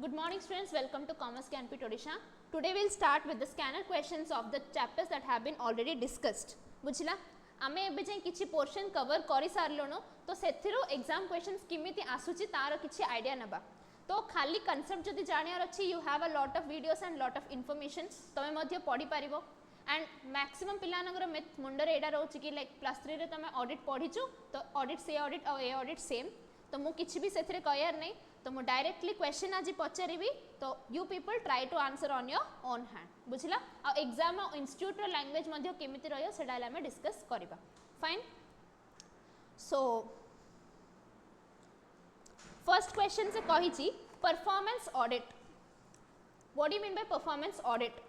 Good morning students, welcome to Commerce Canpit Odisha. Today we will start with the scanner questions of the chapters that have been already discussed. बुझला आमे एबे जे किछि portion cover करि सारलोनो तो सेथिरो exam questions किमिति आसुची तार किछि आइडिया नबा तो खाली कांसेप्ट जदि जानियार अछि you have a lot of videos and lot of information तमे मध्य पढि पारिबो एंड मैक्सिमम पिलानगर मुंडर एडा रहउची कि लाइक +3 रे तमे ऑडिट पढिचु तो ऑडिट से ऑडिट और ए ऑडिट सेम तो मु किछि भी सेथिरे कहयार नै तो मु डायरेक्टली क्वेश्चन आज पचारिबी तो you people try to answer on your own hand बुझला आ एग्जाम इंस्टीट्यूट रो लैंग्वेज मध्ये केमिति रहयो सेडा हमें डिस्कस करबा फाइन सो फर्स्ट क्वेश्चन से कहिची performance audit what do you mean by performance audit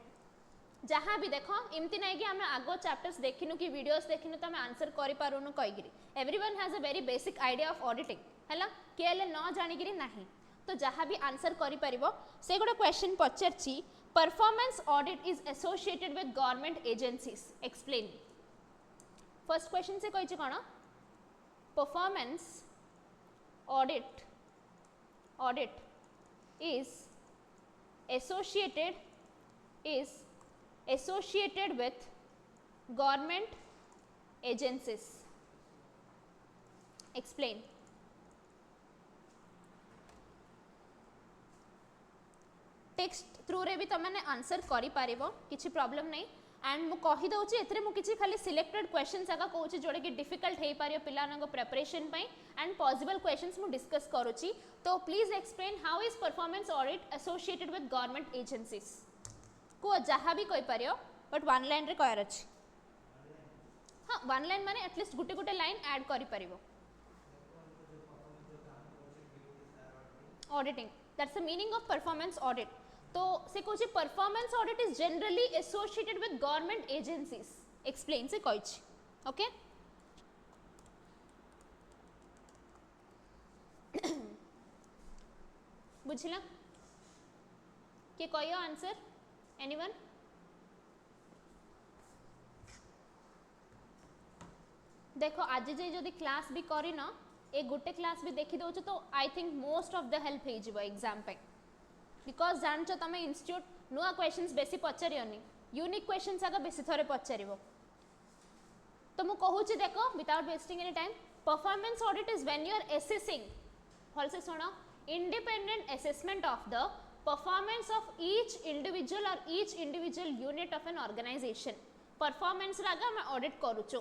जहाँ भी देखो इमती नहीं कि हमें आगो चैप्टर्स देखिनु कि वीडियोस देखिनु तो हमें आंसर करि पारुनु कहिगिरी everyone has a very basic idea of auditing हैला केले न जानिगिरी नाही तो जहाँ भी आंसर करि परिबो से गोटे क्वेश्चन पचारची performance audit is associated with government agencies explain first question से कहिची कोन performance audit is associated with government agencies explain text through रे भी तमने आंसर करि पारिबो किछि प्रॉब्लम नै एंड मु कहि दउची एथरे मु किछि खाली सिलेक्टेड क्वेश्चंस आका कहूची जोडे कि डिफिकल्ट हे पारियो पिलानक प्रिपरेशन पई एंड पॉसिबल क्वेश्चंस मु डिस्कस करूची तो please explain how is performance audit associated with government agencies को जहाँ भी कहि पारियो बट वन लाइन रे कहर अछि हां वन लाइन माने एटलीस्ट गुटे गुटे लाइन ऐड करि परिबो auditing that's the meaning of performance audit तो से कोची performance audit is generally associated with government agencies explain से कहिछि ओके बुझिला के कहियो आंसर एनीवन देखो आज जे जदि क्लास भी करी न ए गोटे क्लास भी देखि दउछ तो I think most of the help हे जिवो एग्जाम पे बिकॉज जानचो तमे इंस्टीट्यूट नुआ क्वेश्चंस बेसी पचारियोनी यूनिक क्वेश्चंस आगा बेसी थरे पचारिबो तो मु कहूची देखो without wasting any time performance audit is when you are assessing हॉल से सुनो independent assessment of the performance of each individual or each individual unit of an organization performance रागा मैं ऑडिट करूचो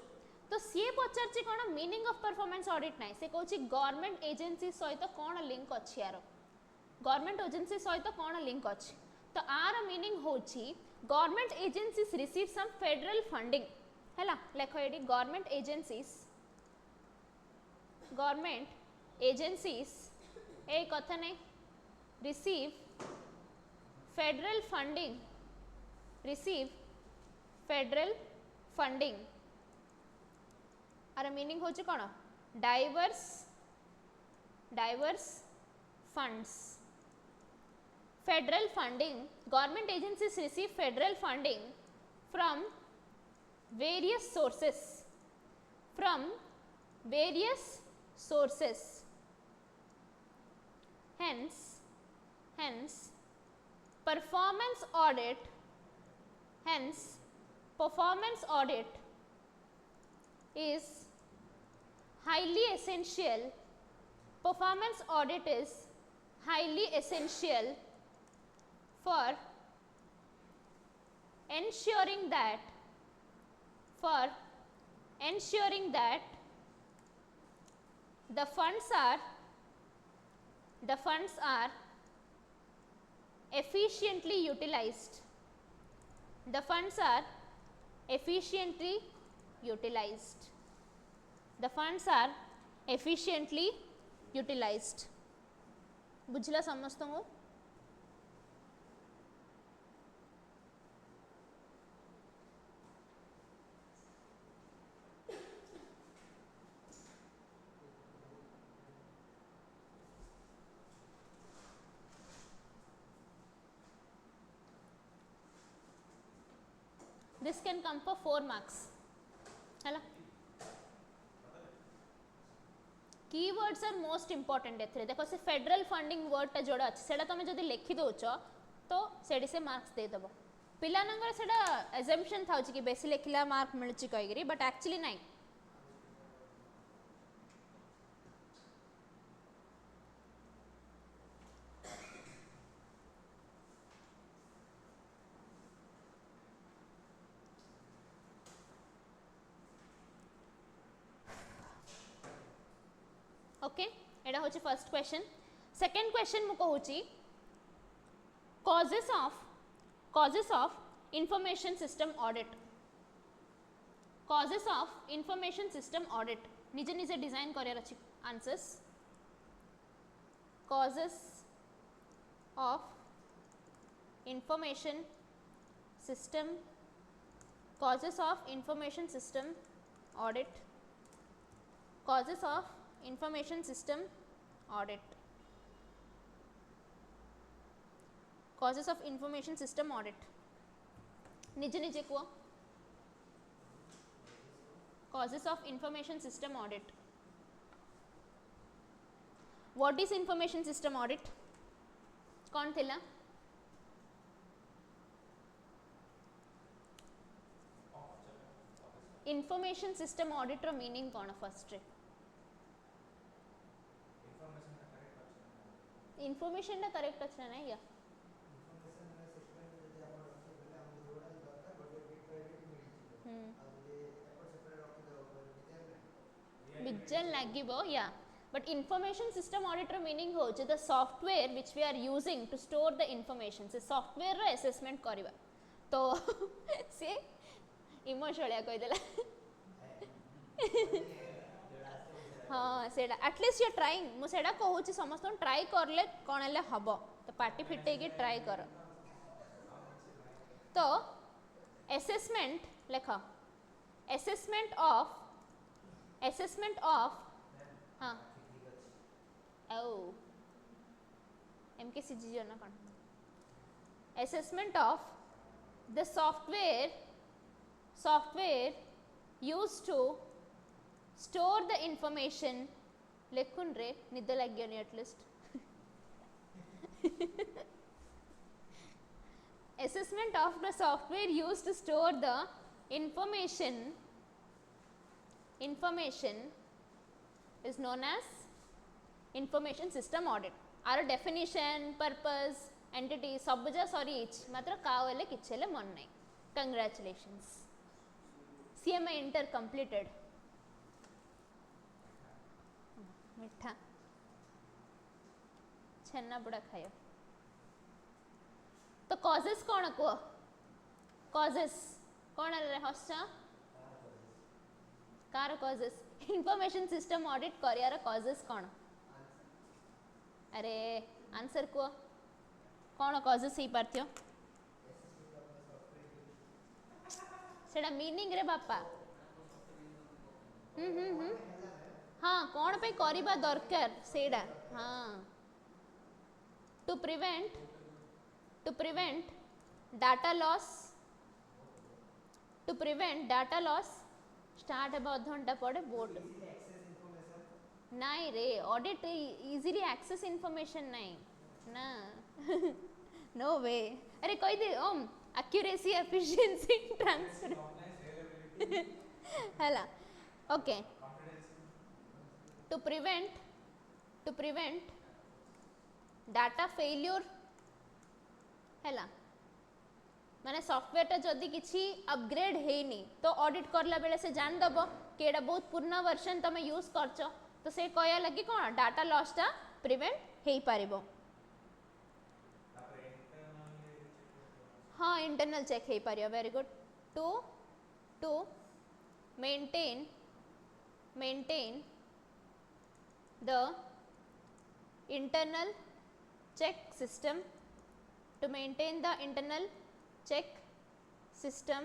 तो सी पचारची कोन मीनिंग ऑफ परफॉर्मेंस ऑडिट नाही से कहूची government agency सहित कोन link अछि यार गवर्नमेंट एजेंसी सहित कोन लिंक अछि तो आर मीनिंग होची government agencies receive some federal funding हैला लेखो एडी गवर्नमेंट एजेंसीज ए कथा नहीं receive federal funding आर मीनिंग होची कोन डाइवर्स funds federal funding government agencies receive federal funding from various sources hence performance audit is highly essential for ensuring that the funds are efficiently utilized. The funds are efficiently utilized. बुझला समस्त को this can come for 4 marks. Hello. keywords are most important एथरे देखो से federal funding word टा जोड़ा अछि सेडा तमे जदी लिखि दोछ तो सेडी से मार्क्स दे दबो पिला नंगर सेडा अजम्पशन था कि बेसी लिखिला मार्क मिलची कहिगिरी बट एक्चुअली नाही ओके एडा होची फर्स्ट क्वेश्चन सेकंड क्वेश्चन मु कहूची causes of information system audit causes of information system audit निजे निजे डिजाइन करियर अछि answers causes of information system causes of information system audit causes of information system audit causes of information system audit निजे निजे को causes of information system audit what is information system audit कौन थिला information system audit रो meaning कौन first ray information टा correct अच्छा नहीं या विजन लागिबो या but information system auditor meaning हो the software which we are using to store the information से software रो assessment करिबा तो से इमोशनलिया कहि देला हाँ सेडा एटलीस्ट यू ट्राइंग मु सेडा कहूची समस्त ट्राई करले कोन ले हबो तो पार्टी फिटे के ट्राई कर तो assessment लेखा assessment of हाँ ओ एम के सी जी ना कौन assessment of the software used to store the information लेखुन रे निद लग गया at least assessment of the software used to store the information is known as information system audit आर definition purpose entity सब जा सॉरी इच मात्र कावले किछले मन नहीं congratulations CMA inter completed मिठा छन्ना बुड़ा खायो तो causes कौन को causes कौन रे हस्सा कार causes information system audit करियार causes कौन अरे आंसर को कौन causes ही पार्थियो सेडा मीनिंग रे बापा हाँ कौन पे करिबा दरकार सेडा हाँ to prevent data loss start about अध घंटा पड़े बोर्ड नहीं रे ऑडिट इजीली एक्सेस इंफॉर्मेशन नहीं ना नो वे अरे कही दे ओम accuracy efficiency transfer हला okay to prevent data failure हला माने सॉफ्टवेयर टा जदी किछि अपग्रेड हेनी तो ऑडिट करला बेले से जान दबो कि एडा बहुत पुराना वर्जन तमे यूज करछो तो से कहया लगी कोन डाटा लॉस टा प्रिवेंट हेई पारिबो हाँ इंटरनल चेक हेई पारियो very good to maintain the internal check system to maintain the internal check system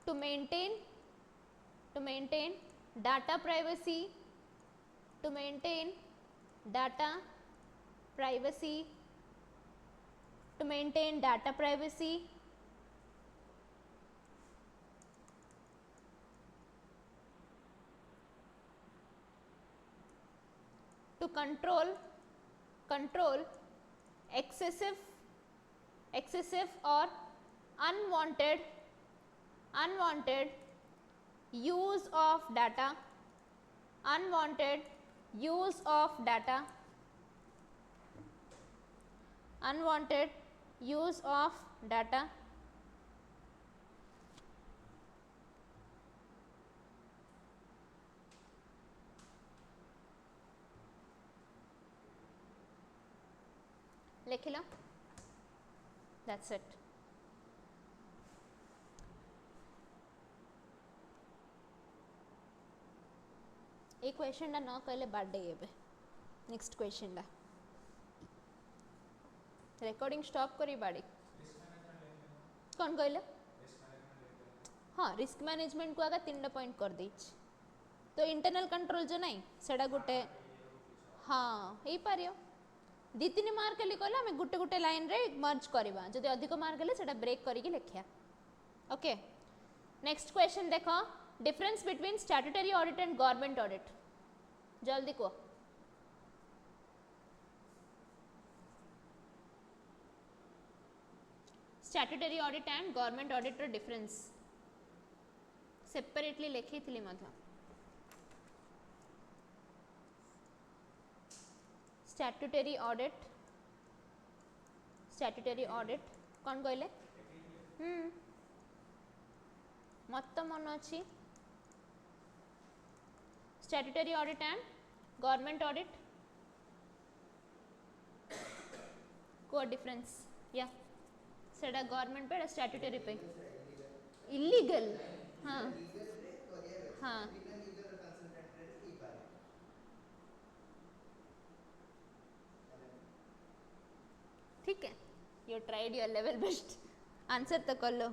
to maintain data privacy to maintain data privacy to control excessive or unwanted use of data, unwanted use of data, unwanted use of data, लिख लो, that's it. एक question टा न कहले birthday एबे next question टा recording stop करी बाड़ी कौन कहले हाँ रिस्क मैनेजमेंट को आगे 3 पॉइंट कर दी तो इंटरनल कंट्रोल जो नहीं सेटा गोटे हाँ यही पारियो 2-3 मार्क लिखले आम गोटे गोटे लाइन रे मर्ज करवा जदि अधिक मार्क हेले सेटा ब्रेक करके लिखिया ओके नेक्स्ट क्वेश्चन देखो difference between statutory audit and government audit जल्दी को statutory audit and government audit रो डिफरेंस सेपरेटली लिखी थी मतलब स्टैट्यूटरी ऑडिट कौन कहले मत मन अच्छी statutory audit and government audit को डिफरेंस या सेटा गवर्नमेंट पे स्टैट्यूटरी पे इलीगल हाँ हाँ ठीक है you tried your level best answer तो कर लो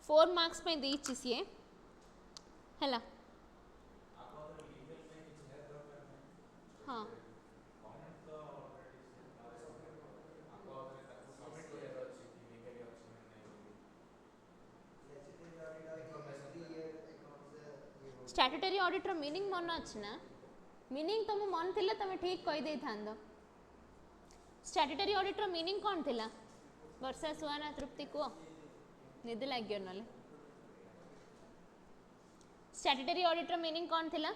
4 मार्क्स में दी सी है हाँ स्टैट्यूटरी ऑडिट रो मीनिंग मन अच्छी ना मीनिंग तुम मन थिला तुम ठीक कही दे थांदो स्टैट्यूटरी ऑडिट रो मीनिंग कौन थिला वर्षा सुहाना तृप्ति को निद लगे ना स्टैट्यूटरी ऑडिट रो मीनिंग कौन थिला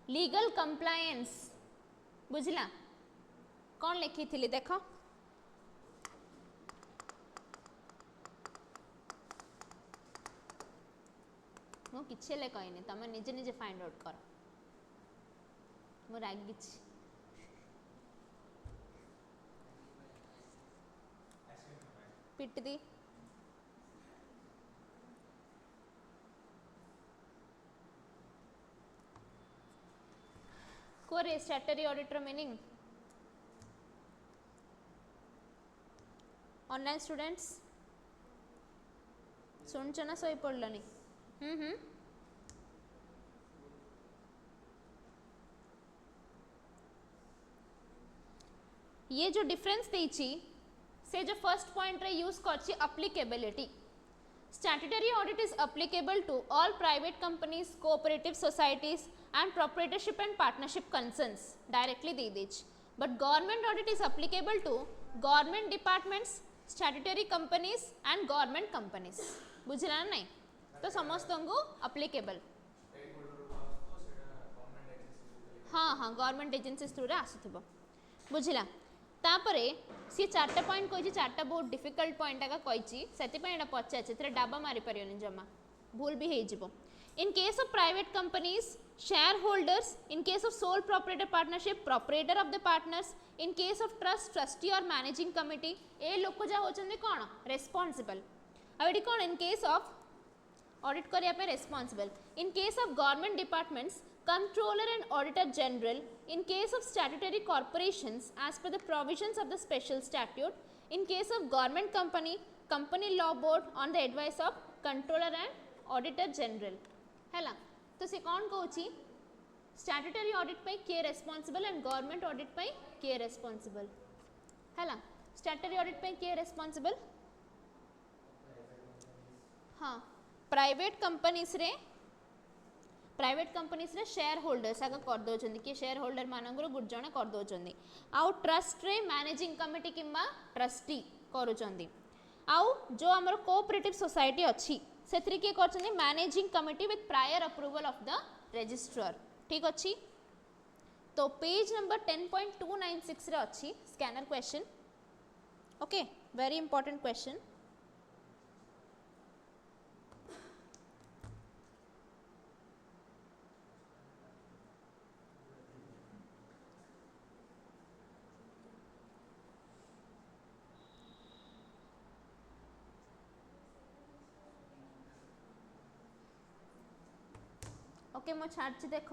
लीगल कंप्लायंस बुझला कौन लिखी थी देख मु किछे ले कहनी तुम निजे निजे फाइंड आउट कर मु रागी पिट दी कोरे स्टैट्यूटरी ऑडिट रो मीनिंग ऑनलाइन स्टूडेंट्स सुनछ ना सही पड़लनी ये जो डिफरेंस देची से जो फर्स्ट पॉइंट रे यूज करछि applicability statutory audit is applicable to all private companies cooperative societies and proprietorship and partnership concerns directly दे देच but government audit is applicable to government departments statutory companies and government companies बुझला नहीं तो समस्त को applicable हाँ हाँ government agencies through रे आसुथिबो बुझला तापरे सी 4टा पॉइंट कहि 4टा बहुत डिफिकल्ट पॉइंट आका कहि सेति पय एटा पचाचे सेते डाबा मारी परियोनी जमा भूल भी हे जिवो in case of private companies shareholders in case of sole proprietor partnership proprietor of the partners in case of trust trustee or managing committee ए लोक जा होचंदी कोन responsible अबेडी cone in case of audit करिया पे responsible in case of government departments controller and auditor general in case of statutory corporations as per the provisions of the special statute in case of government company law board on the advice of controller and auditor general हैला तो से कौन कहूची statutory audit पे के responsible and government audit पे के responsible हैला statutory audit पे के रेस्पोंसिबल हाँ प्राइवेट कंपनीज रे प्राइवेट कंपनीज रे शेयर होल्डर्स आगे कर दउछन कि शेयर होल्डर मानकर गुड जणे कर दउछन आउ ट्रस्ट रे मैनेजिंग कमिटी किंबा ट्रस्टी करूछन आउ जो हमर कोऑपरेटिव सोसाइटी अछि सेथरि के करछन managing committee with prior approval of the registrar ठीक अछि तो पेज नंबर 10.296 रे अछि scanner question okay very important question okay मो छाड़ची देख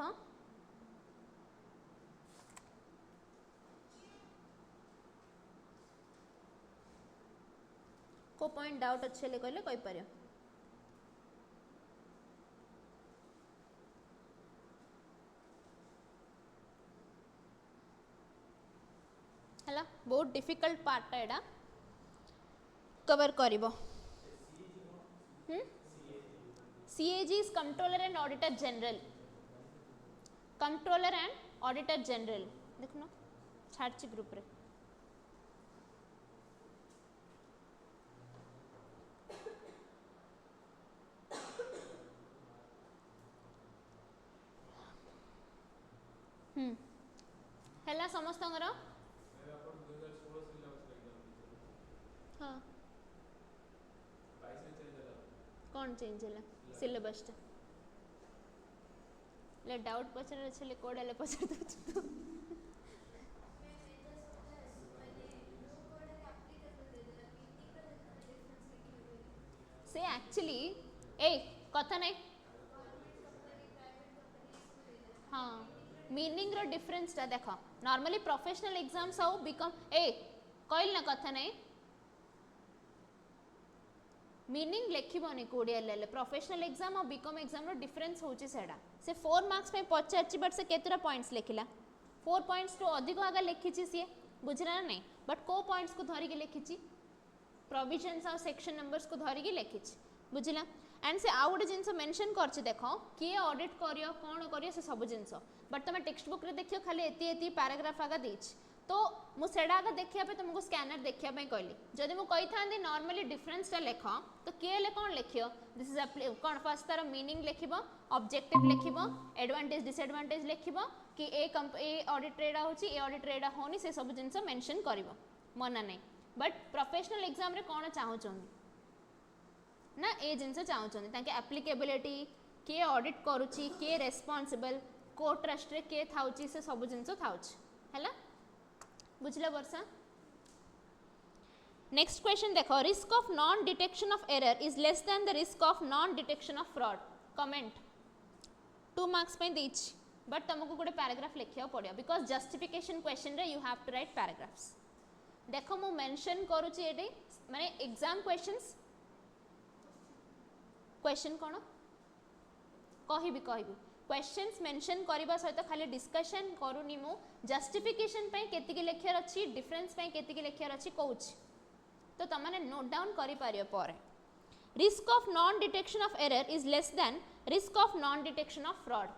को पॉइंट डाउट अच्छे ले कहले कहि पारे हला बहुत डिफिकल्ट पार्ट एडा cover करिवो CAG is Controller and Auditor General. Controller and Auditor General. देखो ना छाड़ची ग्रुप रे हेला समस्तंगर हाँ कौन चेंज है सिलेबस टा ले डाउट पचर छले कोड ले पचर दो से एक्चुअली ए कथा नहीं हाँ मीनिंग रो डिफरेंस टा देखो नॉर्मली प्रोफेशनल एग्जाम्स आउ बिकम ए कहल ना कथा नहीं मीनिंग लिखबनी कोडिया ले प्रोफेशनल एग्जाम और बीकॉम एग्जाम रो डिफरेंस होची सेडा से 4 मार्क्स में पचारची बट से केतरा पॉइंट्स लिखिला 4 पॉइंट्स तो अधिक आगे लिखिची सी बुझला ना नहीं बट को पॉइंट्स को धरि के लिखिची प्रोविजंस और सेक्शन नंबर्स को धरि के लिखिची बुझला एंड से आउ गोटे जिनस मेंशन करछि देखो किए ऑडिट करियो कोन करियो से सब जिनस बट तुम टेक्स्ट बुक रे देखियो खाली एती एती पैराग्राफ आगा देछि तो मु सेडा आगा देखिया पे तुमको स्कैनर देखिया पे कहली जदि मु कहि थांदी नॉर्मली डिफरेंस टा लेखो तो के ले कोन लिखियो दिस इज कोन फर्स्ट तार मीनिंग लिखिबो ऑब्जेक्टिव लिखिबो एडवांटेज डिसएडवांटेज लिखिबो कि ए ऑडिट रेडा होची ए ऑडिट रेडा होनी से सब जिनस मेंशन करिवो मना नहीं बट प्रोफेशनल एग्जाम रे कोन चाहौ छन ना ए जिनस चाहौ छन ताके एप्लीकेबिलिटी के ऑडिट करूची के रेस्पोंसिबल को ट्रस्ट रे के थाउची से सब जिनस थाउची हैला बुझला वर्षा नेक्स्ट क्वेश्चन देखो risk of non detection of error is less than the risk of non detection of fraud comment 2 marks पे देछ बट तुमको गोटे पैराग्राफ लिखिया पड़ियो बिकॉज़ जस्टिफिकेशन क्वेश्चन रे you have to write paragraphs देखो मु मेंशन करूची एडी माने एग्जाम क्वेश्चंस क्वेश्चन कोन कहिबी क्वेश्चंस मेंशन करबा सहित खाली डिस्कशन करूनी मु जस्टिफिकेशन पे केतिके लेखियर अछि डिफरेंस पे केतिके लेखियर अछि कहूछ तो तमने नोट डाउन करि पारियो पर risk of non detection of error is less then risk of non detection of fraud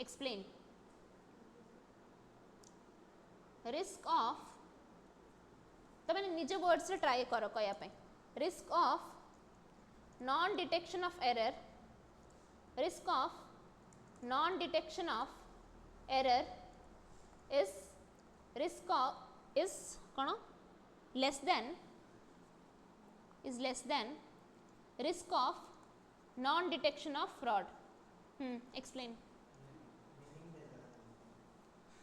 explain risk of तमने निज वर्ड्स रे ट्राई करो कहया पे risk of non detection of error risk of non detection of error is risk of is kono less than risk of non detection of fraud explain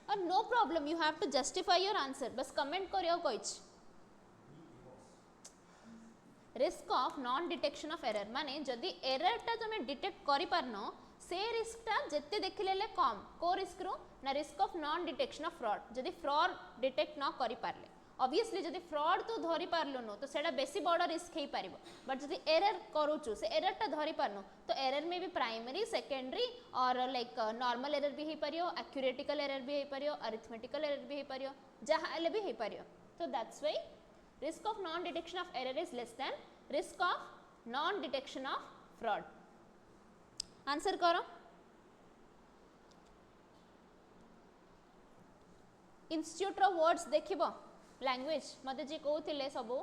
or no problem you have to justify your answer बस comment करियो कोइछ risk of non detection of error माने जदि error टा तुम detect करि पारनो से risk टा जत्ते देखिलेले कम को रिस्क रो ना risk of non detection of fraud जदि फ्रॉड डिटेक्ट न करि पारले ऑब्वियसली जदि फ्रॉड तो धरि पारलो नो तो सेडा बेसी बड़ रिस्क हे पारिबो बट जदि एरर करूचु से एरर टा धरि पारनो तो एरर में भी प्राइमरी सेकेंडरी और लाइक नॉर्मल एरर भी हे पारियो एक्यूरेटिकल एरर भी हे पारियो अरिथमेटिकल एरर भी हे पारियो जहा एले भी हे पारियो तो that's why risk of non detection of error is less than risk of non detection of fraud answer करो इंस्टीट्यूट रो वर्ड्स देखिबो लैंग्वेज मते जे कहउथिले सबो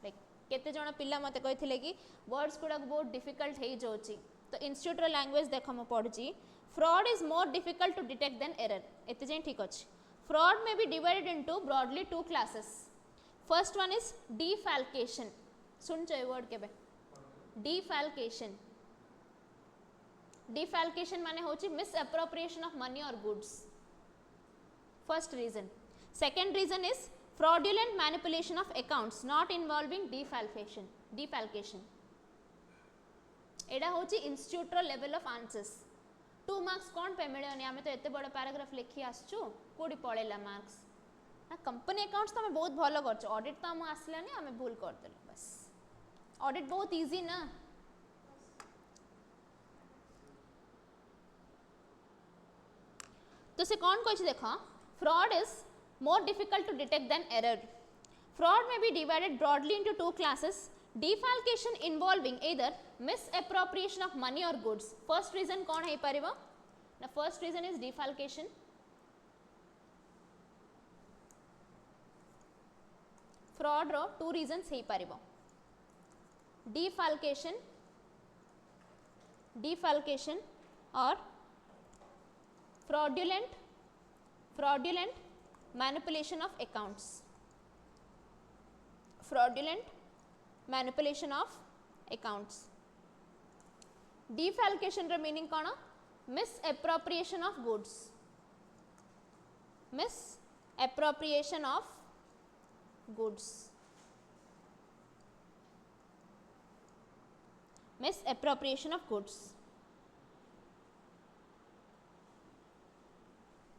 लाइक केते जण पिला मते कहिथिले कि वर्ड्स गुडा बहुत डिफिकल्ट हे जोची तो इंस्टीट्यूट रो लैंग्वेज देखो म पढुची fraud is more difficult to detect than error एते जे ठीक अछि fraud may be divided into broadly two classes first one is defalcation सुन छ वर्ड केबे डिफैल्केशन डिफैल्केशन माने होची मिस एप्रोप्रिएशन ऑफ मनी और goods first reason second reason is fraudulent manipulation of accounts not involving defalcation एडा होची institute रो level of answers 2 marks कोन पे मिलयोनी आमे तो एते बड़ पैराग्राफ लिखि आसछु कोडी पळेला मार्क्स ना कंपनी अकाउंट्स तो हमें बहुत भलो करछ ऑडिट तो हम आसलानी हमें भूल कर देले बस ऑडिट बहुत इजी ना तो से कौन कहछि देखो fraud is more difficult to detect than error. Fraud may be divided broadly into two classes. Defalcation involving either misappropriation of money or goods. First reason कौन है परिवा? The first reason is defalcation. Fraud row two reasons है परिवा. Defalcation or fraudulent manipulation of accounts defalcation ର meaning कौन misappropriation of goods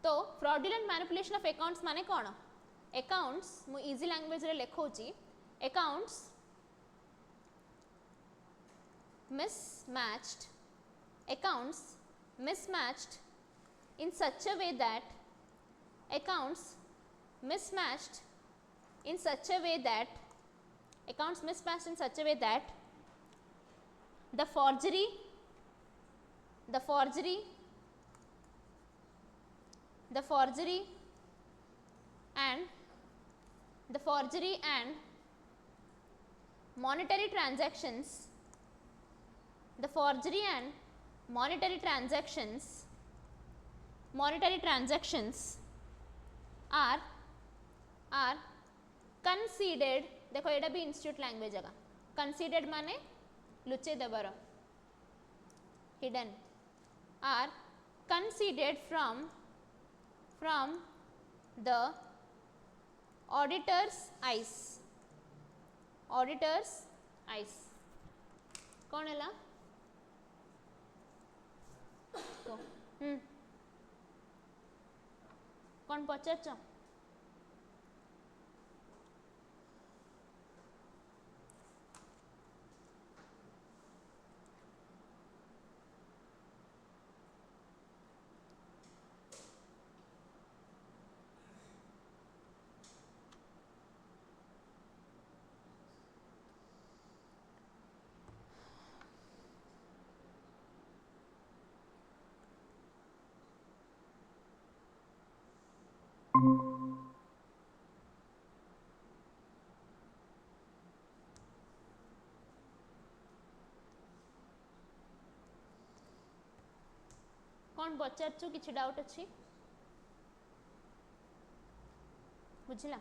तो fraudulent manipulation of accounts माने कौन accounts मु easy language रे लेखोची accounts mismatched in such a way that the forgery and monetary transactions are considered देखो एटा भी institute language है considered माने लुचे देबार hidden are considered from the auditor's eyes कौन है कौन पचार कौन पचार किसी डाउट अच्छी बुझला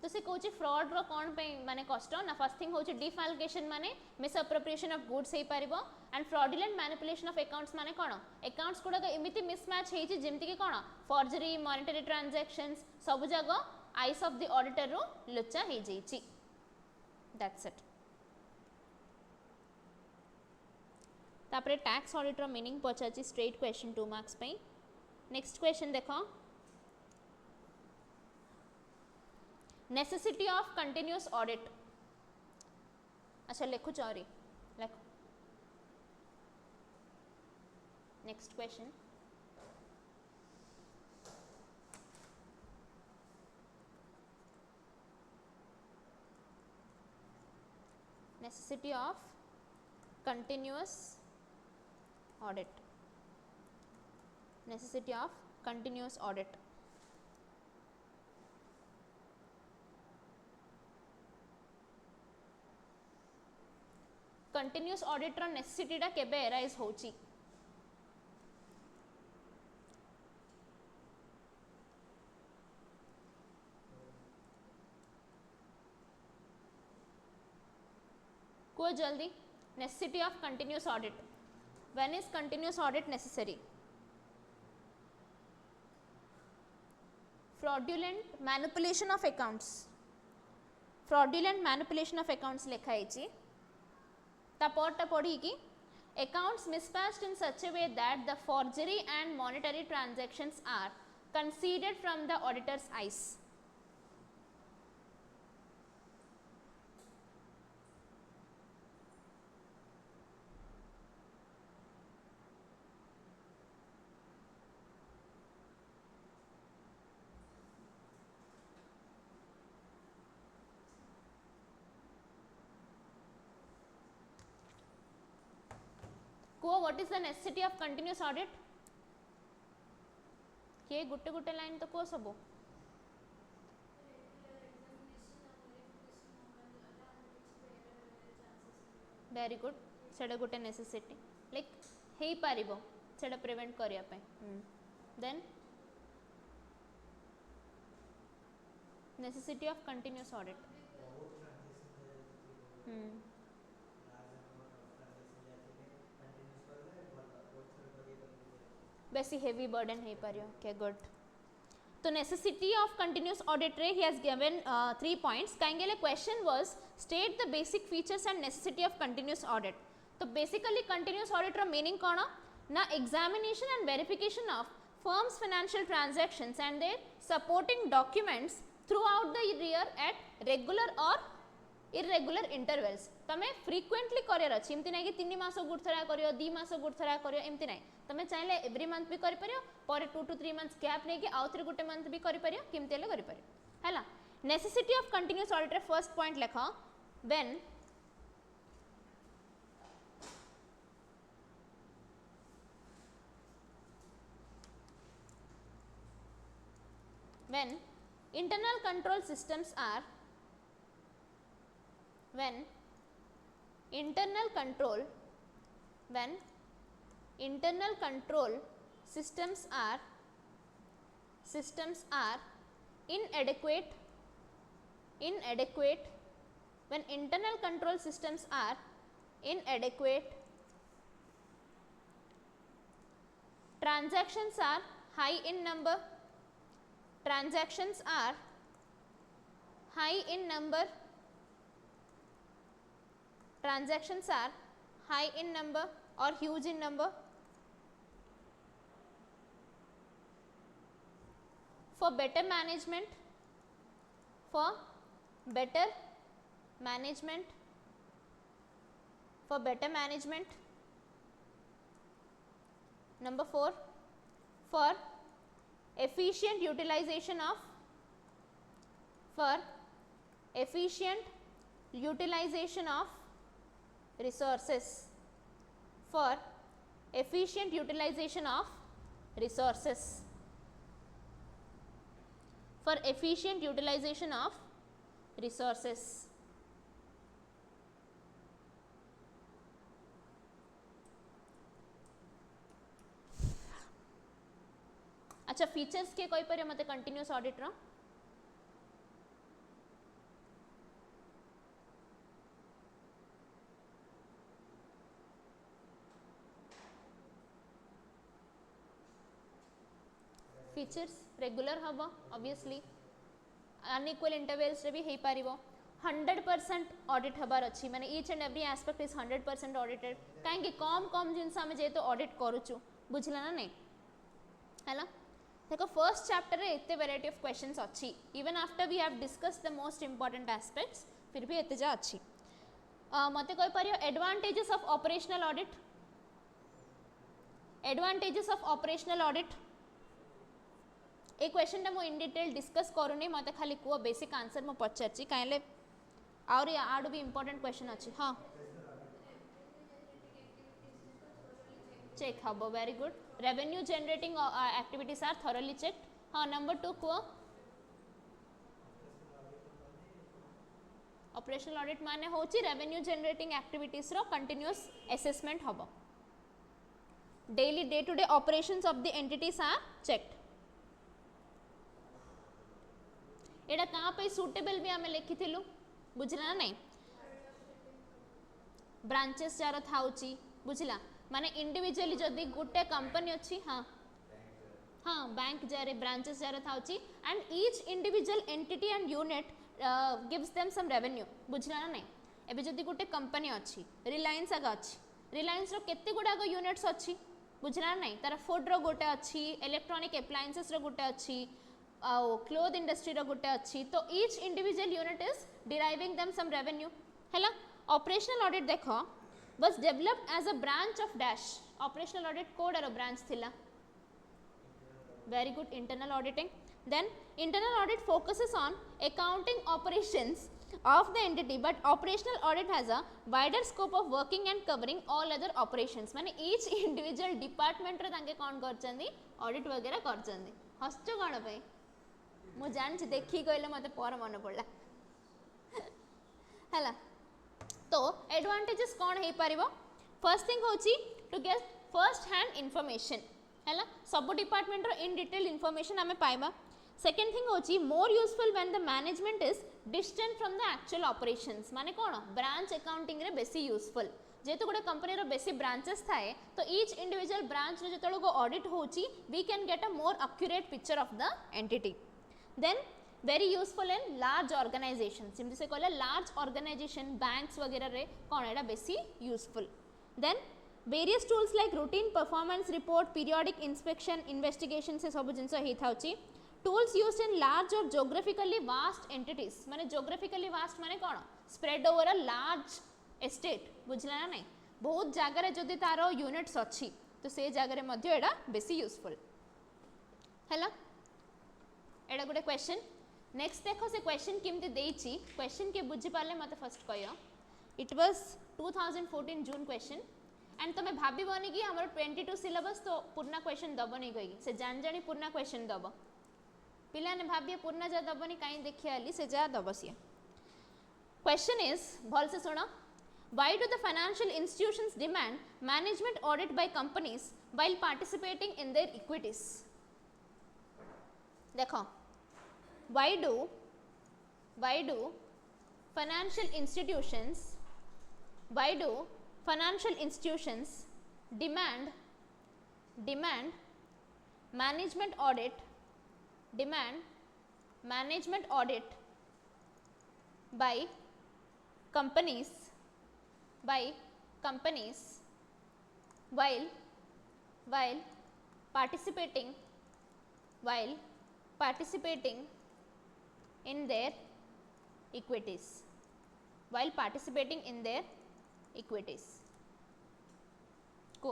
तो से कहूँ फ्रॉड रो कौन पे माने कष्ट ना फर्स्ट थिंग होची डिफाल्केशन माने मिसअप्रोप्रिएशन ऑफ गुड्स हे परिबो and fraudulent manipulation of accounts माने कोन अकाउंट्स गुडा एमिति मिसमैच हेची जेमति के कोन फॉर्जरी मॉनेटरी ट्रांजैक्शंस सब जगह आईस ऑफ द ऑडिटर रो लुच्चा हे जेची दैट्स इट तापरे टैक्स ऑडिट रो मीनिंग पचाची स्ट्रेट क्वेश्चन 2 मार्क्स पे नेक्स्ट क्वेश्चन देखो नेसेसिटी ऑफ कंटिन्यूअस ऑडिट अच्छा लिखो चौरी लिखो next question necessity of continuous audit necessity of continuous audit. Continuous audit ର necessity ଟା କେବେ arise होची? को जल्दी necessity of continuous audit. When is continuous audit necessary? Fraudulent manipulation of accounts. Fraudulent manipulation of accounts लिखा है ता पढ़ता पढ़ी कि accounts mismatched in such a way that the forgery and monetary transactions are conceded from the auditor's eyes. What is the necessity of continuous audit? ये Gutte Gutte line तो को सबो वेरी गुड सेटा गुट्टे नेसेसिटी लाइक हेई पारिबो सेटा प्रिवेंट करिया पे then necessity of continuous audit बेसी हेवी बर्डन है पारियो ओके गुड तो नेसेसिटी ऑफ कंटिन्यूअस ऑडिट रे ही हैज गिवन 3 पॉइंट्स कांगेले question was state the basic features and necessity of continuous audit तो बेसिकली कंटिन्यूअस ऑडिट रो meaning कोन ना examination and verification of firm's financial transactions and their supporting documents throughout the year at regular और irregular intervals तमे frequently career अछि एमति नै कि 3 मास गुडथरा करियो 2 मास गुडथरा करियो एमति नै तमे चाहिले एवरी मंथ भी करि परियो पर 2 to 3 मंथ्स गैप नै कि आउथरे गुटे मंथ भी करि परियो किमते ले करि परियो हैला नेसेसिटी ऑफ कंटीन्यूअस ऑडिट रे फर्स्ट पॉइंट लेखा when internal control systems are when internal control systems are inadequate when internal control systems are inadequate, transactions are high in number, transactions are high in number, transactions are high in number or huge in number. For better management, number 4, for efficient utilization of resources, for efficient utilization of resources, for efficient utilization of resources. अच्छा features के कोई पर मते continuous audit रो features regular हबो obviously unequal intervals रे भी हे पारिबो 100% audit हबार अछि माने each and every aspect is 100% audited काहे कम जिनस हम जे तो ऑडिट करूछु बुझला ना नहीं हैला देखो फर्स्ट चैप्टर रे एते वैरायटी ऑफ क्वेश्चंस अछि even after we have discussed the most important aspects फिर भी एते जा अछि मते कोइ परियो एडवांटेजेस ऑफ ऑपरेशनल ऑडिट ए क्वेश्चन टा मो इन डिटेल डिस्कस करूनी मते खाली को बेसिक आंसर मो पछारची काइले और आडू भी इंपोर्टेंट क्वेश्चन अछि हां check habo. Very good. Revenue generating activities are thoroughly checked. Number 2 को ऑपरेशनल ऑडिट माने होची रेवेन्यू जनरेटिंग एक्टिविटीज रो कंटिन्यूअस असेसमेंट हबो. Daily day to day operations of the entities are checked. एडा कहाँ पे सुटेबल भी आमे लिखिथिलु बुझला ना नहीं. ब्रांचेस जार थाउची बुझला माने इंडिविजुअली जदी गुटे कंपनी अछि हाँ बैंक जारे ब्रांचेस जारे थाउची and each individual entity and unit gives them some revenue बुझला ना नहीं. एबे जदी गुटे कंपनी अछि रिलायंस आगा अछि रिलायंस रो केते गुडाक यूनिट्स अछि बुझला ना नहीं. तार फूड रो गोटे अछि इलेक्ट्रॉनिक एप्लायंसेस रो गोटे अछि क्लोथ इंडस्ट्री रो गोटे अछि. तो each individual unit is deriving them some revenue हैला. ऑपरेशनल ऑडिट देखो was developed as a branch of dash. Operational audit Kodar branch थिला. Very good. Internal auditing. Then internal audit focuses on accounting operations of the entity, but operational audit has a wider scope of working and covering all other operations. माने each individual department रे तांके कौन करचंदी audit वगैरह करचंदी. हस्तो कौन पे मु जानछि देखि कहले मते पर मन पड़ला हैला. तो एडवांटेजेस कौन है पारिबो. फर्स्ट थिंग होची to get first hand information हैला. सब डिपार्टमेंट रो इन डिटेल इंफॉर्मेशन हमें पाइबा. सेकंड थिंग होची more useful when the management is distant from the actual operations. माने कोन ब्रांच अकाउंटिंग रे बेसी यूजफुल जेतु गोटे कंपनी रो बेसी ब्रांचेस थाए तो ईच इंडिविजुअल ब्रांच रे जेतलो को ऑडिट होची we can get a more accurate picture of the entity. Then very useful in large organizations. जिमती से कहले large organization banks वगैरह रे कौन एडा बेसी useful. Then various tools like routine performance report, periodic inspection, investigation से सब जिनसे ही था उची. Tools used in large or geographically vast entities. माने geographically vast माने कौन spread over a large estate बुझला ना नहीं. बहुत जगह रे जदि तारो units अच्छी तो से जगह रे मध्य एडा बेसी useful हैला. एडा गोटे क्वेश्चन. नेक्स्ट देखो से क्वेश्चन केमती देइची क्वेश्चन के बुझी पाले मते फर्स्ट कहियो. It was 2014 June question and तमे भाबिबोनी कि हमर 22 सिलेबस तो पुरना क्वेश्चन दबनी गई से जान जानी पुरना क्वेश्चन दब पिला ने भाबिए पुरना जा दबनी काई देखि आली से जा दबसिए. क्वेश्चन इज भल से सुनो. Why do the financial institutions demand management audit by companies while participating in their equities. देखो why do financial institutions demand management audit by companies while participating in their equities को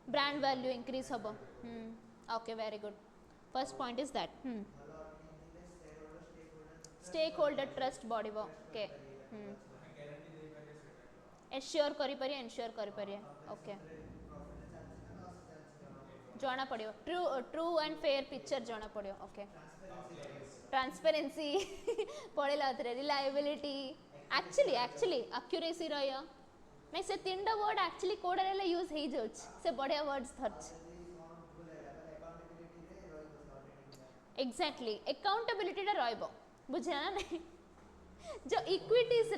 brand value increase hobo. Okay, very good. First point is that stakeholder trust body wo okay ensure करि परिया okay जाना पड़ियो true and fair picture जाना पड़ियो. Okay transparency पड़ेला थरे reliability actually accuracy रहयो नहीं से तीनटा वर्ड एक्चुअली कोड रे यूज हे जोच से बढ़िया वर्ड्स थर्च एग्जैक्टली अकाउंटेबिलिटी रे रहबो बुझना नहीं. जो इक्विटीज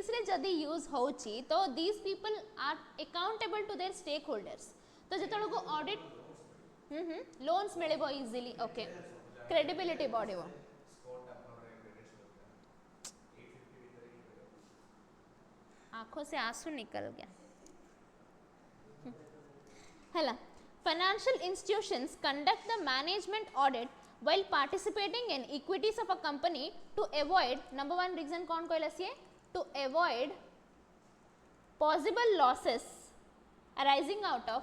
रे जदी यूज होची तो these people are accountable to their stakeholders. तो जेतलो को ऑडिट लोन्स मिलेबो इजीली. ओके क्रेडिबिलिटी बढ़िबो. आंखों से आंसू निकल गया हैला. Financial institutions conduct the management audit while participating in equities of a company to avoid number one reason कौन कहला सिए to avoid possible losses arising out of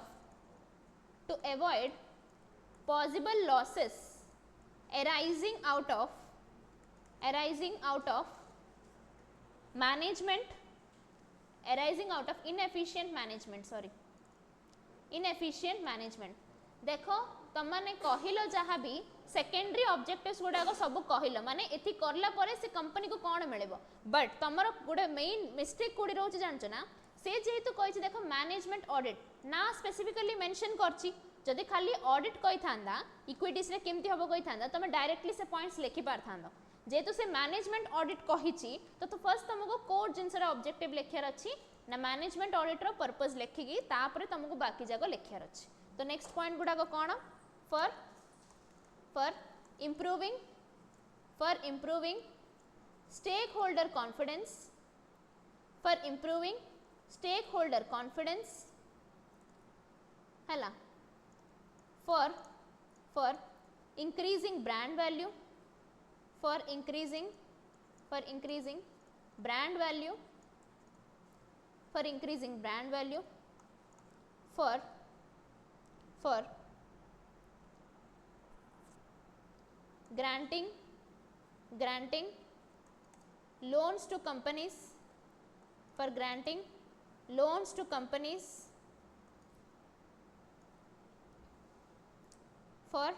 management arising out of inefficient management, sorry inefficient management. देखो तुम मैंने कहलो जहाँ भी secondary objectives गुड़ाक सब कहलो माने एथि करला परे से कंपनी को कौन मिलेबो, बट तमर गोटे मेन मिस्टेक कोडी रहउछ जानछ ना, से जेहेतु कहिछि देखो मैनेजमेंट ऑडिट ना स्पेसिफिकली मेंशन करछि, जदि खाली ऑडिट कहि थांदा इक्विटीज रे केमति हबो कहि थांदा तमे डायरेक्टली से पॉइंट्स लिखि पार थांदो, जेहेतु से मैनेजमेंट ऑडिट कहिछि तो फर्स्ट तुमको कोड जिनसरा ऑब्जेक्टिव लिखियार अछि ना मैनेजमेंट ऑडिट रो पर्पस लिखिकी तापर तुमको बाकी जागो लिखियार अछि। तो नेक्स्ट पॉइंट गुडा को कोन for improving stakeholder confidence, for improving stakeholder confidence hela, for increasing brand value, for increasing brand value, for increasing brand value, for granting loans to companies, for granting loans to companies, for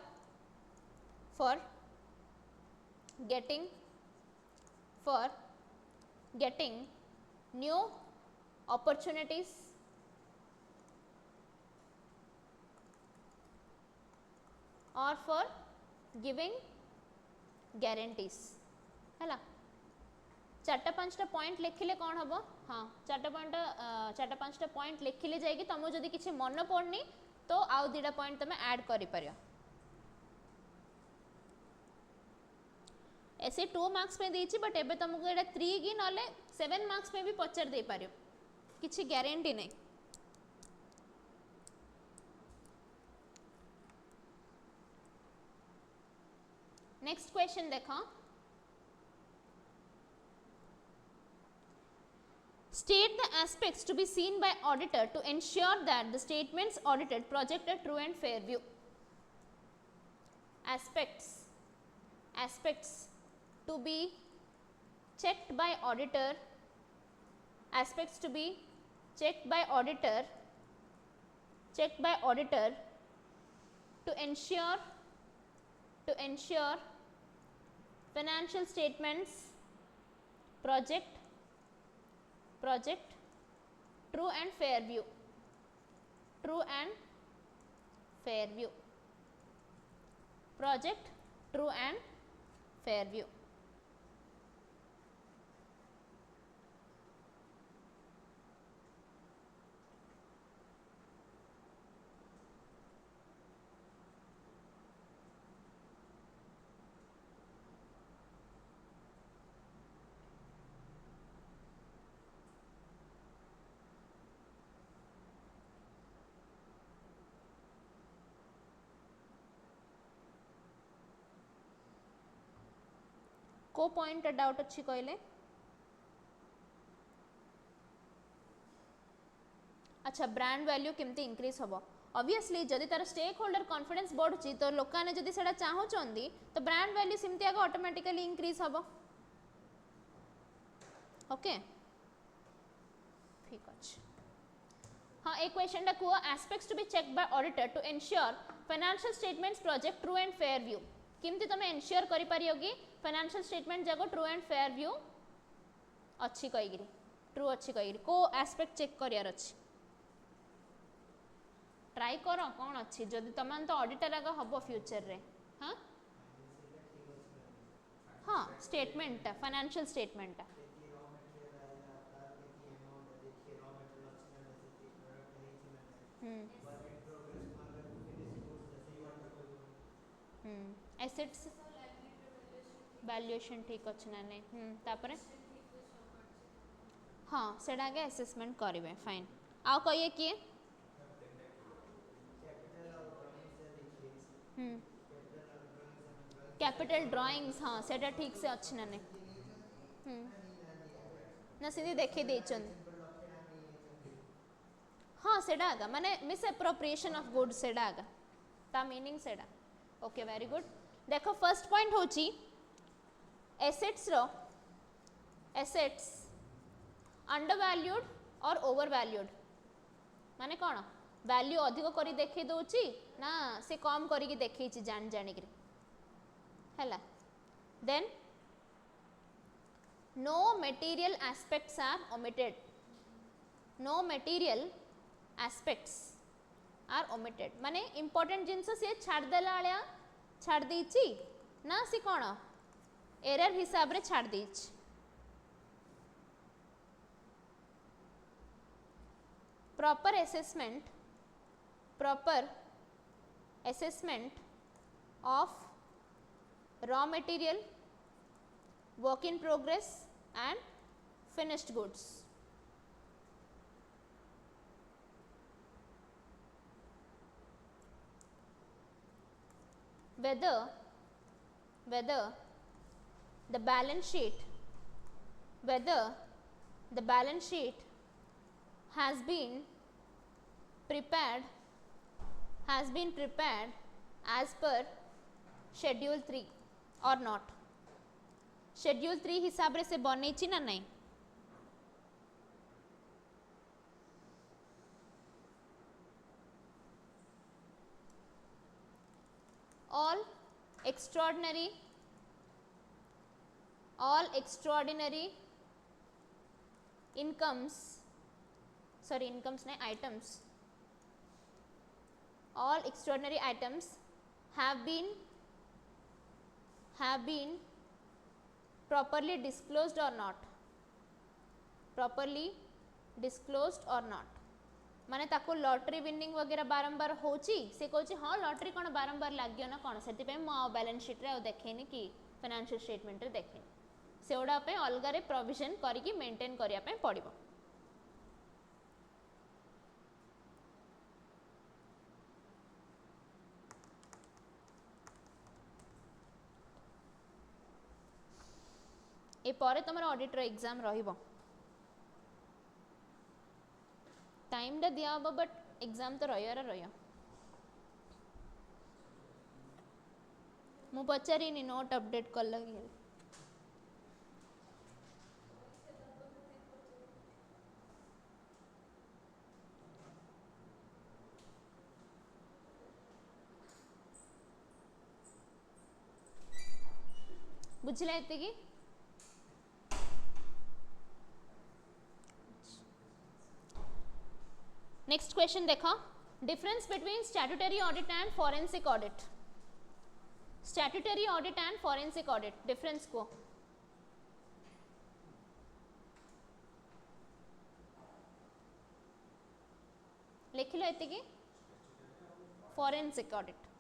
getting new opportunities, or for giving guarantees हैला। चारटा पांचटा point लिखिले कौन हम, हाँ चारटा पांचटा point लिखिले जाएगी तुम जदि किसी मन पड़नी तो आउ दुटा पॉइंट तुम ऐड करि परियो। ऐसे 2 मार्क्स में देछि बट एबे तुमको एटा 3 की नले 7 मार्क्स में भी पचार दे पारियो, किछि गारंटी नहीं। नेक्स्ट क्वेश्चन देखो, state the aspects to be seen by auditor to ensure that the statements audited project a true and fair view. Aspects to be checked by auditor, aspects to be checked by auditor to ensure financial statements project true and fair view, project true and fair view। को point doubt अच्छी कहले, अच्छा brand value केमती increase हम, obviously जदि तार stake holder confidence बढ़ुची तो लोक मैंने जदि सेटा चाहूचंदी तो ब्रांड वैल्यू सिमती आगे ऑटोमेटिकली इंक्रीज हम। ओके ठीक अछि, हाँ एक क्वेश्चन टा कुआ aspects to be check by auditor to ensure financial statements project true and fair view. केमती तुम एंश्योर करि परियो कि फाइनेंशियल स्टेटमेंट जाको ट्रू एंड फेयर व्यू अच्छी कहिगिरी, ट्रू अच्छी कहिगिरी को एस्पेक्ट चेक करियार अच्छी, ट्राई करो कौन अच्छी जदि तुम तो ऑडिटर आगे हम फ्यूचर रे। हाँ हाँ statement financial statement assets valuation ठीक अच्छे ना नहीं तापरे हाँ सेटा आगे असेसमेंट करेंगे फाइन। आउ कहिए किए कैपिटल ड्राइंग्स, हाँ सेटा ठीक से अच्छे ना नहीं ना सीधी देखे देचन, हाँ सेटा आगा माने मिस एप्रोप्रिएशन ऑफ गुड्स सेटा आगा ता मीनिंग सेटा। ओके वेरी गुड, देखो फर्स्ट पॉइंट होची एसेट्स अंडर वैल्यूड और ओवर वैल्यूड माने कौन वैल्यू अधिक करी देखै दउची ना से कम करी देखै छी जान जानि करी हैला then no material aspects are omitted no material aspects are omitted माने important जिनस से छाड़ देला आलिया छाड़ दीची ना से कौन एरर हिसाब रे छाड़ दीची proper assessment of raw material work in progress and finished goods whether the balance sheet has been prepared as per schedule 3 or not schedule 3 हिसाब रे से बनेची ना नहीं all extraordinary incomes नहीं items all extraordinary items have been properly disclosed or not माने ताको lottery winning वगैरह बारंबार होची से कहूची हाँ लॉटरी कौन बारंबार लगे ना कौन से बैलेंस शीट रे देखेनी कि फाइनेंशियल स्टेटमेंट रे देखेनी से गुड़ा अलग रे प्रोविजन करिकी मेंटेन करिया पे पड़िबो ए परे तुमर ऑडिट रो एग्जाम रहिबो टाइम टा दिया होबो बट एग्जाम तो रहियो मु पचारी नि नोट अपडेट कर लगी बुझला एते की नेक्स्ट क्वेश्चन देखो difference between statutory audit and forensic audit difference को लिख लो एते की फॉरेंसिक ऑडिट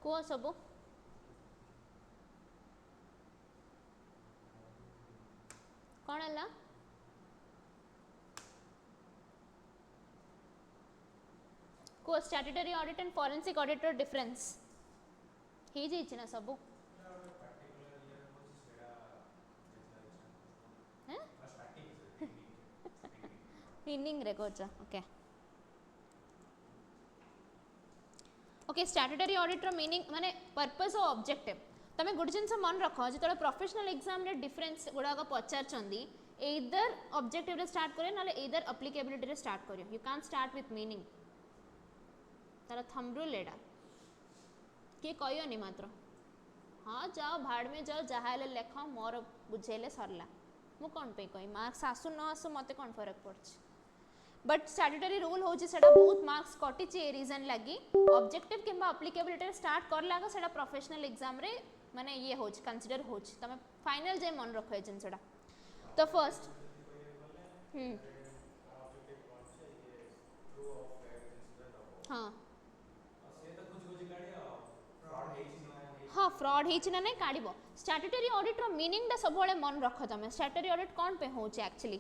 को सब कौन है को statutory audit and forensic audit difference ही जाइए ना सब मीनिंग रे कोचा ओके स्टैट्यूटरी ऑडिट रो मीनिंग माने पर्पस और ऑब्जेक्टिव तमे गुड जिनस मन रख जो प्रोफेशनल एग्जाम रे डिफरेंस गुड़ाक पचार एदर ऑब्जेक्टिव रे स्टार्ट करियो ना एदर एप्लीकेबिलिटी रे स्टार्ट करियो you can start with meaning तार थंब रूल एडा के कहयोनी मात्र हाँ जाओ भाड़ में जाओ जहाँ लेख मोर बुझेले सरला मु कौन पे कही मार्क्स आसु न आसु मते कौन फरक पड़छ बट स्टैट्यूटरी रूल होची सेटा बहुत मार्क्स कटिची ए रीजन लगी ऑब्जेक्टिव किंबा एप्लीकेबिलिटी स्टार्ट करला का सेटा प्रोफेशनल एग्जाम रे माने ये होची कंसीडर होची तमे फाइनल जे मन रखो ए जिनसडा तो फर्स्ट हाँ हाँ फ्रॉड हेछि ना नहीं काढिबो स्टैट्यूटरी ऑडिट रो मीनिंग दा सब बळे मन रख तमे स्टैट्यूटरी ऑडिट कोन पे होछि एक्चुअली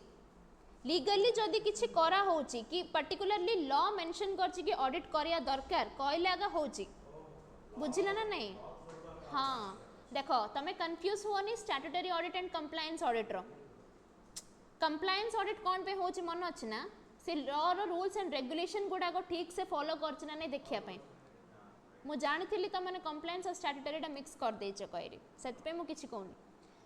लीगली जदि किछि करा होछि कि पर्टिकुलरली लॉ मेंशन करछि कि ऑडिट करिया दरकार कहलागा होछि बुझिला ना नहीं हाँ देख तुम कन्फ्यूज हुआ statutory audit and compliance audit रो कंप्लायंस ऑडिट कौन पे होची मन अच्छी ना से लॉ रो रूल्स एंड रेगुलेशन गुड़ाक ठीक से फॉलो करछ ना नहीं देखिया मु जानी तुमने कंप्लायंस और स्टैट्यूटरी मिक्स कर देछ कहरी से मुझे किसी कहूनी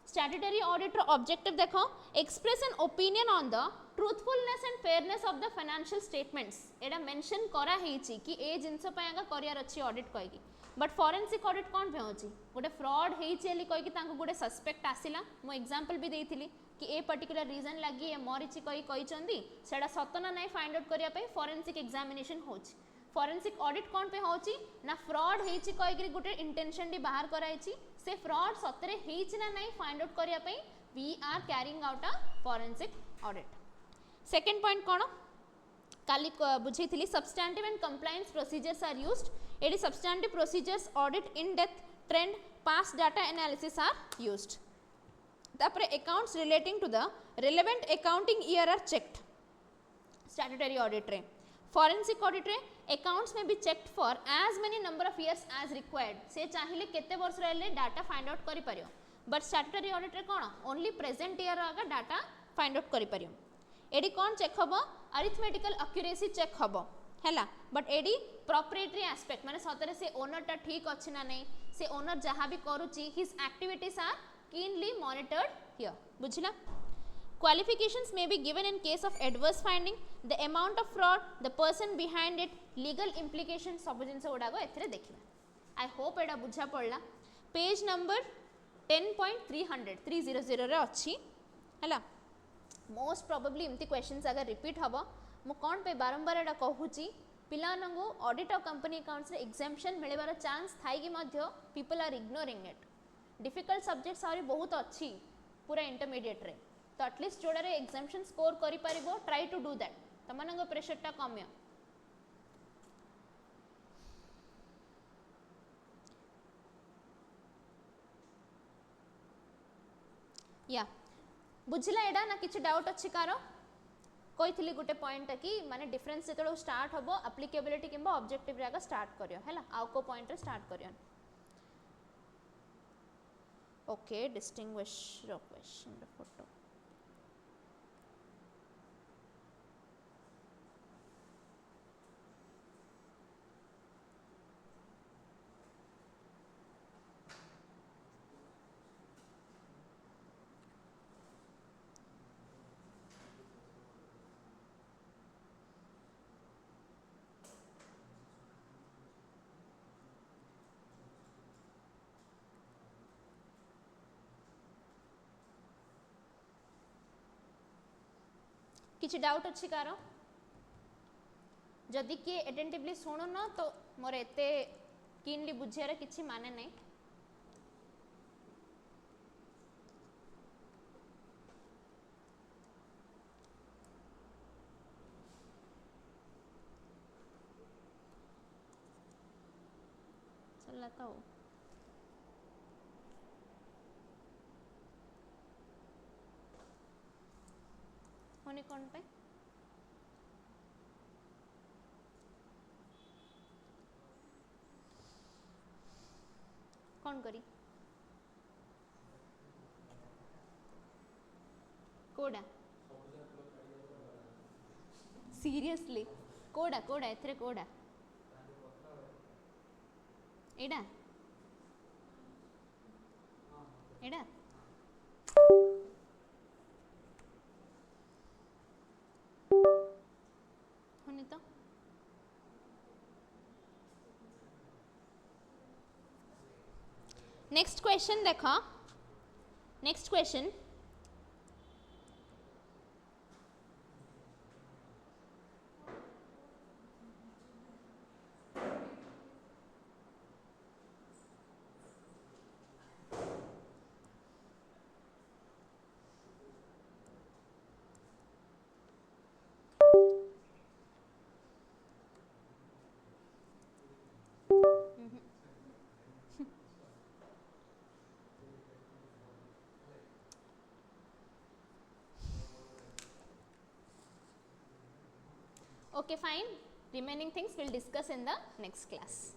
स्टैट्यूटरी ऑडिट ऑब्जेक्टिव देखो express an opinion on the truthfulness and fairness of the financial statements Etah mention करा हेची कि ए जिंस पे आगा करियर अछि ऑडिट कहि बट फॉरेंसिक ऑडिट कौन पे होची गोटे फ्रॉड हेची एली कहि कि तांको गोटे सस्पेक्ट आसिला मो एग्जांपल भी देइथिली कि ए पर्टिकुलर रीजन लागि ए मरिची कहि चंदी सेडा सतना नै फाइंड आउट करिया पे फॉरेंसिक एग्जामिनेशन होची फॉरेंसिक ऑडिट कौन पे होची ना फ्रॉड हेची कहि गोटे इंटेंशन डी बाहर कराइची से फ्रॉड सतरे हेची ना नहीं फाइंड आउट करिया पे we are carrying out a forensic audit second point कोन काली बुझेइथिली substantive and compliance procedures are used एडी substantive procedures audit in depth trend past data analysis are used तापरे accounts relating to the relevant accounting year are checked statutory audit रे forensic audit रे accounts may be checked for as many number of years as required से चाहिए केते वर्ष रहले data find out करि परियो बट स्टैट्यूटरी ऑडिट रे कोन ओनली प्रेजेंट ईयर आगा डाटा फाइंड आउट करि परियो एडी कोन चेक हबो अरिथमेटिकल एक्यूरेसी चेक हबो हैला बट एडी प्रोप्राइटरी एस्पेक्ट माने सतरे से ओनर टा ठीक अछि ना नहीं से ओनर जहां भी करूची his activities are keenly monitored here बुझिला Qualifications may be given in case of adverse finding, the amount of fraud, the person behind it, legal implications सब जिनसे उड़ागो एथरे देखिए. I hope एडा बुझा पड़ला. Page number 10.300 रे अच्छी हैला. Most probably इमती questions अगर repeat हबो मु कौन पे बारंबार एडा कहूची पिलानंगो ऑडिट ऑफ कंपनी अकाउंट्स रे एग्जाम्पशन मिलेबार चांस थाई कि मध्य people are ignoring it. Difficult subjects आरी बहुत अच्छी पूरा इंटरमीडिएट रे तो एटलिस्ट जोड़ा रे एग्जाम्पशन स्कोर करि परिबो ट्राई टू डू दैट तमनंग प्रेशर टा कमियो या बुझिला एडा ना किछि डाउट अछि कारो कहिथिली गुटे पॉइंट कि माने डिफरेंस जेतलो स्टार्ट हबो एप्लीकेबिलिटी किंबा ऑब्जेक्टिव रे आगा स्टार्ट करियो हैला आउ को पॉइंट रे स्टार्ट करियो okay distinguish your question the photo किछि डाउट अछि कार जदि किए अटेंटिवली सुनो न तो मोर एते कीनली बुझियार किछि माने नहीं चला तो होने कौन पे कौन करी कोडा सीरियसली कोडा कोडा एथरे कोडा एडा एडा होने तो नेक्स्ट क्वेश्चन देखो next question okay fine remaining things we'll discuss in the next class